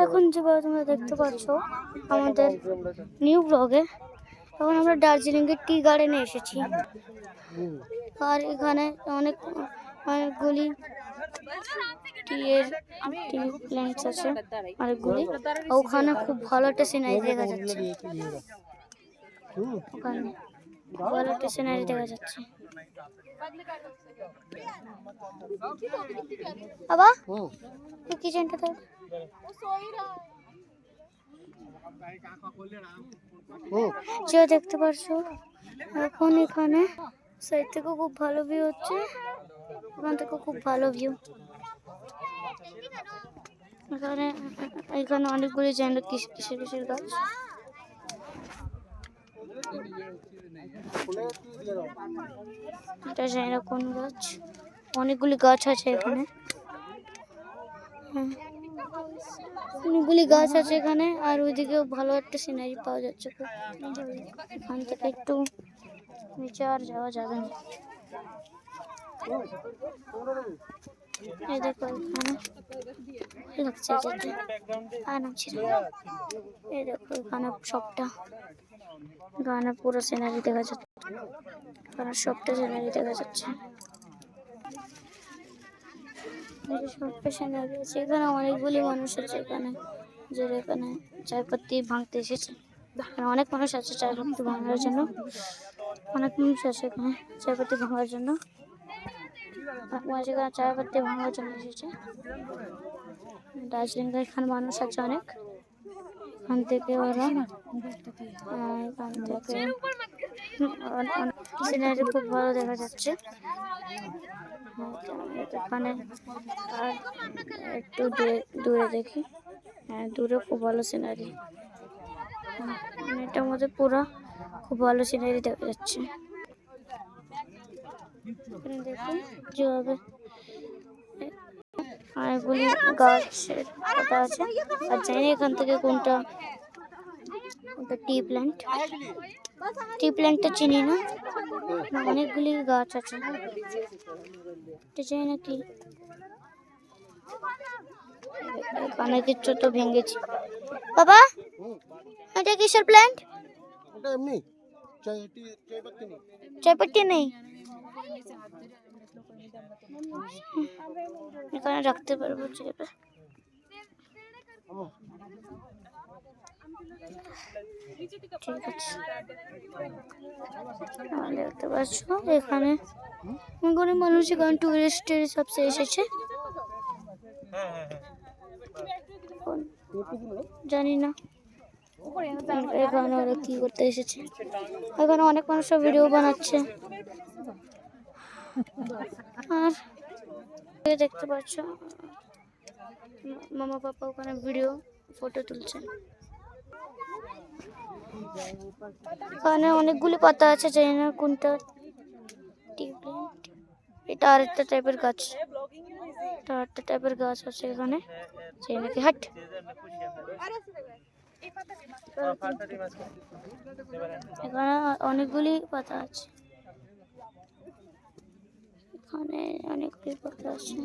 এখন যেভাবে তোমরা দেখতে পাচ্ছ আমাদের নিউ ব্লগে, এখন আমরা দার্জিলিংয়ের টি গার্ডেনে এসেছি। আর এখানে অনেকগুলি টি প্ল্যান্টস আছে অনেকগুলি। ওখানে খুব ভালো একটা সিনারি দেখা যাচ্ছে। ওখানে ভালো একটা সিনারি দেখা যাচ্ছে। বাবা কিচেনটা তো যে দেখতে পারছো এখন এখানে সাইড থেকে খুব ভালো ভিউ হচ্ছে। এখান থেকে খুব ভালো ভিউ। এখানে অনেকগুলি যেন কিসের গাছ। এটা জানি না কোন গাছ। অনেকগুলি গাছ আছে এখানে। অনেকগুলি গাছ আছে এখানে। আর ওইদিকেও ভালো একটা সিনারি পাওয়া যাচ্ছে। এখান থেকে একটু নিচে আর যাওয়া যাবে না। এই দেখো এখানে লাগছে যেতে। এই দেখো এখানে সবটা গানে পুরো সিনারি দেখা যাচ্ছে। এখানে সবটা সিনারি দেখা যাচ্ছে। এখানে অনেকগুলি মানুষ আছে এখানে, যে এখানে চায়পত্তি ভাঙতে এসেছে। অনেক মানুষ আছে চায়পত্তি ভাঙার জন্য। অনেক মানুষ আছে এখানে চায়পত্তি ভাঙার জন্য। চায়পত্তি ভাঙার জন্য এসেছে। দার্জিলিং এখানে মানুষ আছে অনেক। এখান থেকে ওরা এখান থেকে সিনারি খুব ভালো দেখা যাচ্ছে এখানে। আর একটু দূরে দেখি, হ্যাঁ দূরে খুব ভালো সিনারি। এটার মধ্যে পুরো খুব ভালো সিনারি দেখা যাচ্ছে। দেখুন যেভাবে অনেকগুলি গাছের পাতা আছে। আর জানি এখান থেকে কোনটা টি প্ল্যান্টটা চিনি না। অনেকগুলি গাছ আছে। এটা চাই না কি এখানে কিছু তো ভেঙেছি। বাবা এটা কিসের প্ল্যান্ট? চায়পত্তি নেই এখানে রাখতে পারবো। চেপে ঠিক আছে। দেখতে পাচ্ছ এখানে গরিব মানুষ এখানে টুরিস্ট সবসে এসেছে। জানি না এখানে ওরা কি করতে এসেছে। এখানে অনেক মানুষ ভিডিও বানাচ্ছে। আর দেখতে পাচ্ছ মামা পাপা ওখানে ফটো তুলছে। এখানে অনেকগুলি পাতা আছে, জানি না কোনটা। এটা আরেকটা টাইপের গাছ। আছে এখানে, জানি না কি। হাট এখানে অনেকগুলি পাতা আছে। এখানে অনেকগুলি পাতা আছে।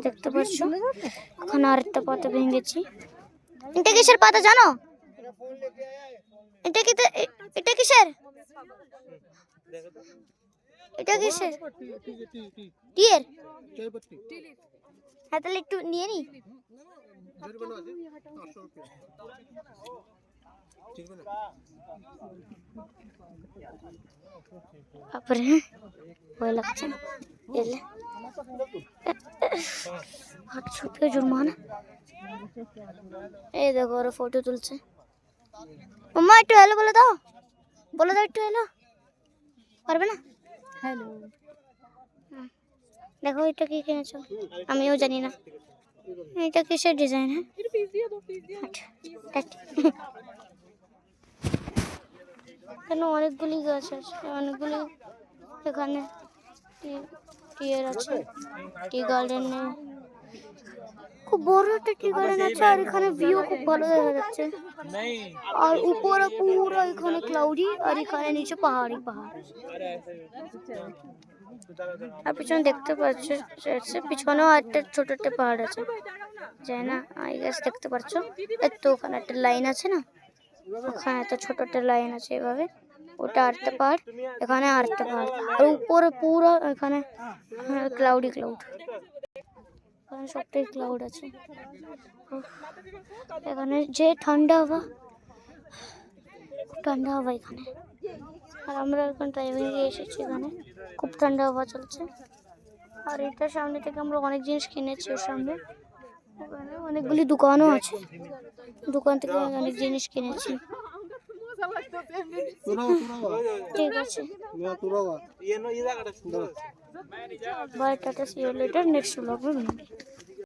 দেখতে পাচ্ছ এখানে আরেকটা পাতা ভেঙেছি। এটা কিসের পাতা জানো? এটা কিসের? এটা কিসের? টিয়ের? হ্যাঁ তাহলে একটু নিয়ে নি। তারপরে ভয় লাগছে। জুরমানা। এই দেখো ওরা ফটো তুলছে। মাম্মা একটু হ্যালো বলে দাও, একটু হ্যালো। পারবে না? হ্যালো। দেখো এটা কি কিনেছো? আমিও জানি না এটা কিসের ডিজাইন। হ্যাঁ এখানে অনেকগুলি গাছ আছে, অনেকগুলি এখানে টিয়ের আছে। টি গার্ডেনে খুব বড় একটা টি গার্ডেন আছে। আর এখানে ভিউ খুব ভালো দেখা যাচ্ছে। আর উপরে পুরো এখানে ক্লাউডি, আর এখানে নিচে পাহাড়। আর পিছনে দেখতে পাচ্ছ পিছনেও একটা ছোট একটা পাহাড় আছে, যাই না আই গেস দেখতে পাচ্ছ। এত ওখানে একটা লাইন আছে না, ওখানে এত ছোট একটা লাইন আছে এভাবে, ওটা আরেকটা পাহাড়, এখানে আরেকটা পাহাড়, আর উপরে পুরো এখানে ক্লাউডই ক্লাউড, এখানে সবটাই ক্লাউড আছে। উফ, এখানে যে ঠান্ডা হাওয়া, ঠান্ডা হাওয়া এখানে। আর আমরা এখন ড্রাইভিংয়ে এসেছি, এখানে খুব ঠান্ডা হাওয়া চলছে। আর এটার সামনে থেকে আমরা অনেক জিনিস কিনেছি, ওর সামনে ওখানে অনেকগুলি দোকানও আছে, দোকান থেকে অনেক জিনিস কিনেছি। ঠিক আছে, bye, tata, see you later, next ব্লগে।